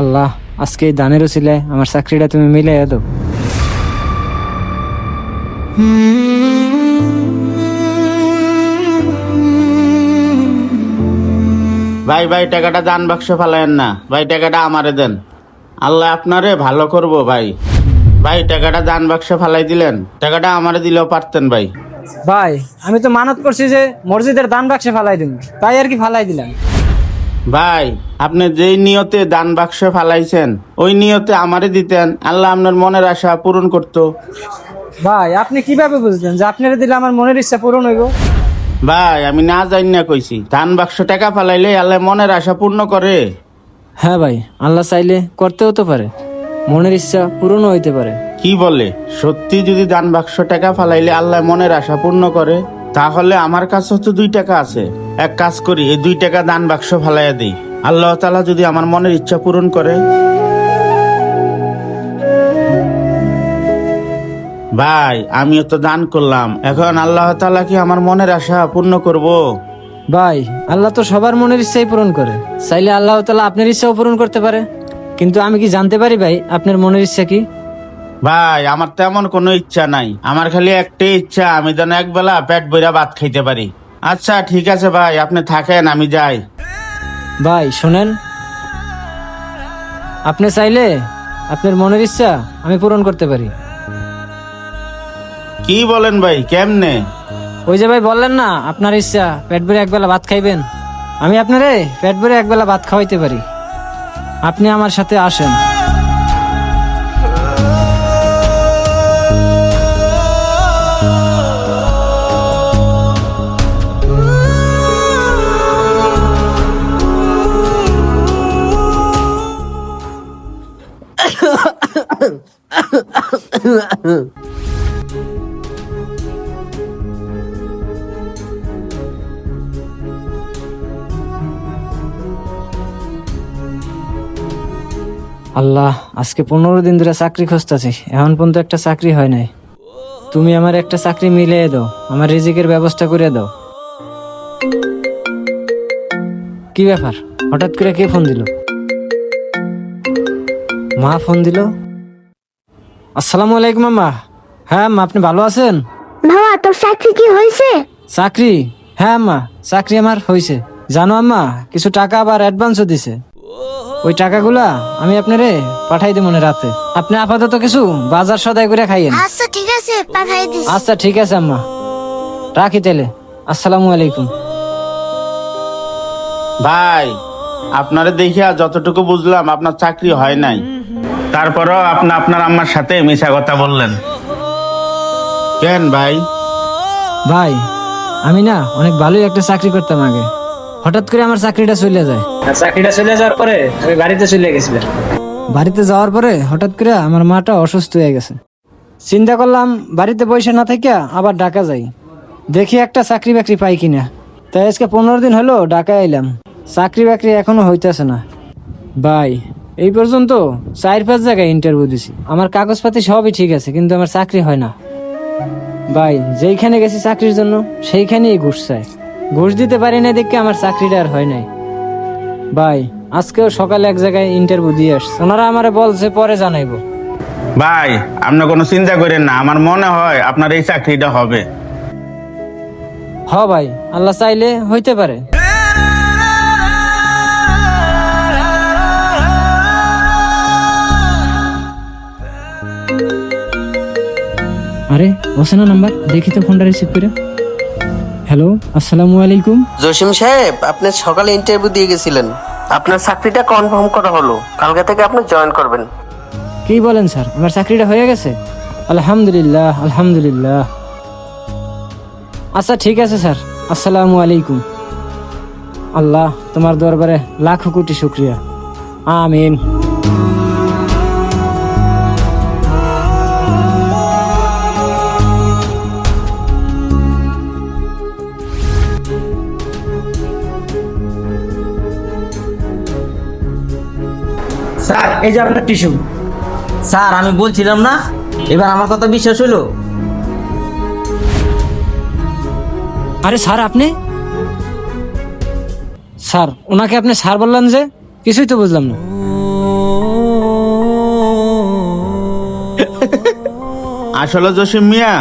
আল্লাহ, আজকে এই দানের উসিলায় আমার চাকরিটা তুমি মিলাইয়া দাও। ভাই ভাই টাকাটা দান বাক্সে ফেলায়েন না ভাই, টাকাটা আমারে দেন। আল্লাহ আপনারে ভালো করবো ভাই। ভাই টাকাটা দান বাক্সে ফেলাই দিলেন, টাকাটা আমারে দিলেও পারতেন ভাই। ভাই আমি তো মানত করছি যে মসজিদের দান বাক্সে ফালাই দিন, তাই আর কি ফালাই দিলাম। ভাই আপনি যেই নিয়তে দান বাক্সে ফালাইছেন ওই নিয়তে আমারে দিতেন, আল্লাহ আপনার মনের আশা পূরণ করতো। ভাই আপনি কিভাবে বুঝলেন যে আপনারা দিলে আমার মনের ইচ্ছা পূরণ হইব? ভাই আমি না জানি না কইছি, দান বাক্স টাকা ফালাইলে আল্লাহ মনের আশা পূর্ণ করে। হ্যাঁ ভাই, আল্লাহ চাইলে করতেও তো পারে, মনের ইচ্ছা পূরণও হইতে পারে। কি বলে সত্যি? যদি দান বাক্স টাকা ফালাইলে আল্লাহ মনের আশা পূর্ণ করে, তাহলে আমার কাছে তো 2 টাকা আছে। এক কাজ করি, এই 2 টাকা দান বাক্স ফালাইয়া দিই, আল্লাহ তাআলা যদি আমার মনের ইচ্ছা পূরণ করে। ভাই আমিও তো দান করলাম, এখন আল্লাহ তাআলা কি আমার মনের আশা পূর্ণ করব? ভাই আল্লাহ তো সবার মনের ইচ্ছাই পূরণ করে, চাইলে আল্লাহ তাআলা আপনার ইচ্ছাও পূরণ করতে পারে। কিন্তু আমি কি জানতে পারি ভাই আপনার মনের ইচ্ছা কি? ভাই আমার তেমন কোনো ইচ্ছা নাই, আমার খালি একটাই ইচ্ছা, আমি যেন একবেলা পেট ভইরা ভাত খাইতে পারি। আচ্ছা ঠিক আছে ভাই, আপনি থাকেন, আমি যাই। ভাই শোনেন, আপনি চাইলে আপনার মনের ইচ্ছা আমি পূরণ করতে পারি। কি বলেন ভাই, কেমনে? ওই যে ভাই বললেন না আপনার ইচ্ছা পেট ভরে একবেলা ভাত খাইবেন, আমি আপনারে পেট ভরে একবেলা ভাত খাওয়াইতে পারি। আপনি আমার সাথে আসেন। আল্লাহ, আজকে 15 দিন ধরে চাকরি খুঁজতেছি, এখন পর্যন্ত একটা চাকরি হয় নাই। তুমি আমার একটা চাকরি মিলিয়ে দাও, আমার রিজিকের ব্যবস্থা করে দাও। কি ব্যাপার, হঠাৎ করে কে ফোন দিল? মা ফোন দিল। আসসালামু আলাইকুম আম্মা। হ্যাঁ আম্মা, আপনি ভালো আছেন? বাবা তোর চাকরি কি হয়েছে? চাকরি? হ্যাঁ আম্মা, চাকরি আমার হয়েছে। জানো আম্মা, কিছু টাকা আবার অ্যাডভান্সও দিছে। ওই টাকাগুলা আমি আপনারে পাঠাই দেব মনে রাতে। আপনি আপাতত কিছু বাজার সদাই করে খাইয়েন। আচ্ছা ঠিক আছে, পাঠাই দিস। আচ্ছা ঠিক আছে আম্মা, রাখি তাহলে। আসসালামু আলাইকুম। ভাই আপনারে দেখিয়া যতটুকু বুঝলাম আপনার চাকরি হয় নাই, তারপরও আপনি আপনার আম্মার সাথে মিছা কথা বললেন কেন ভাই? ভাই আমি না অনেক ভালোই একটা চাকরি করতাম আগে, হঠাৎ করে আমার চাকরিটা চলে যায়। চাকরিটা চলে যাওয়ার পরে আমি বাড়িতে চলে গেছিলাম। বাড়িতে যাওয়ার পরে হঠাৎ করে আমার মাটা অসুস্থ হয়ে গেছে। চিন্তা করলাম বাড়িতে বসে না থেকে আবার ঢাকা যাই, দেখি একটা চাকরি বাকরি পাই কিনা। তাই আজকে 15 দিন হলো ঢাকা এলাম, চাকরি বাকরি এখনো হইতেছে না। ভাই এই পর্যন্ত 4-5 জায়গায় ইন্টারভিউ দিছি, আমার কাগজপাতি সবই ঠিক আছে, কিন্তু আমার চাকরি হয় না। ভাই যেইখানে গেছি চাকরির জন্য সেইখানেই ঘুষ চাই, ঘুষ দিতে পারি না দেখে আমার চাকরিটা আর হয় নাই। ভাই আজকেও সকালে এক জায়গায় ইন্টারভিউ দিয়ে আসছে, ওনারা আমারে বলছে পরে জানাইবো। ভাই আপনি কোনো চিন্তা করেন না, আমার মনে হয় আপনার এই চাকরিটা হবে। হ ভাই, আল্লাহ চাইলে হইতে পারে। আরে ওসেনা নাম্বার, দেখি তো ফোনটা রিসিভ করে। হ্যালো, আসসালামু আলাইকুম। জসিম সাহেব, আপনি সকালে ইন্টারভিউ দিয়ে গেছিলেন, আপনার চাকরিটা কনফার্ম করা হলো, কালকে থেকে আপনি জয়েন করবেন। কি বলেন স্যার, আমার চাকরিটা হয়ে গেছে? আলহামদুলিল্লাহ আলহামদুলিল্লাহ। আচ্ছা ঠিক আছে স্যার, আসসালামু আলাইকুম। আল্লাহ তোমার দরবারে লাখো কোটি শুকরিয়া, আমিন। স্যার এই যে আপনার টিস্যু। স্যার আমি বলছিলাম না, এবার আমার কথা বিশ্বাস হইলো? আরে স্যার আপনি? স্যার ওনাকে আপনি স্যার বললেন যে? কিছুই তো বুঝলাম না। আসলে জসিম মিয়া,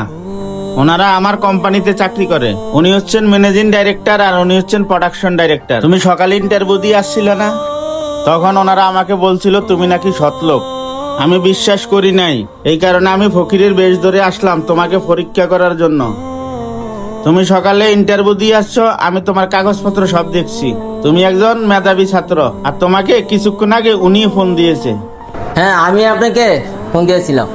ওনারা আমার কোম্পানিতে চাকরি করে। উনি হচ্ছেন ম্যানেজিং ডাইরেক্টর আর উনি হচ্ছেন প্রোডাকশন ডাইরেক্টর। তুমি সকালে ইন্টারভিউ দিয়ে আসছিল না, তখন ওনারা আমাকে বলছিল তুমি নাকি সৎলোক। আমি বিশ্বাস করি নাই, এই কারণে আমি ফকিরের বেশ ধরে আসলাম তোমাকে পরীক্ষা করার জন্য। তুমি সকালে ইন্টারভিউ দিয়ে আসছো, আমি তোমার কাগজপত্র সব দেখছি। তুমি একজন মেধাবী ছাত্র, আর তোমাকে কিছুক্ষণ আগে উনি ফোন দিয়েছে। হ্যাঁ, আমি আপনাকে ফোন দিয়েছিলাম।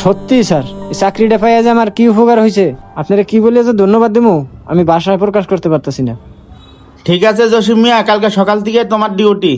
সত্যি স্যার, এই চাকরিটা পাইয়া যে আমার কি উপকার হয়েছে, আপনারা কি বলে যে ধন্যবাদ দেবো আমি বাসায় প্রকাশ করতে পারতেছি না। ঠিক আছে জসিম মিয়া, কালকে সকাল থেকে তোমার ডিউটি।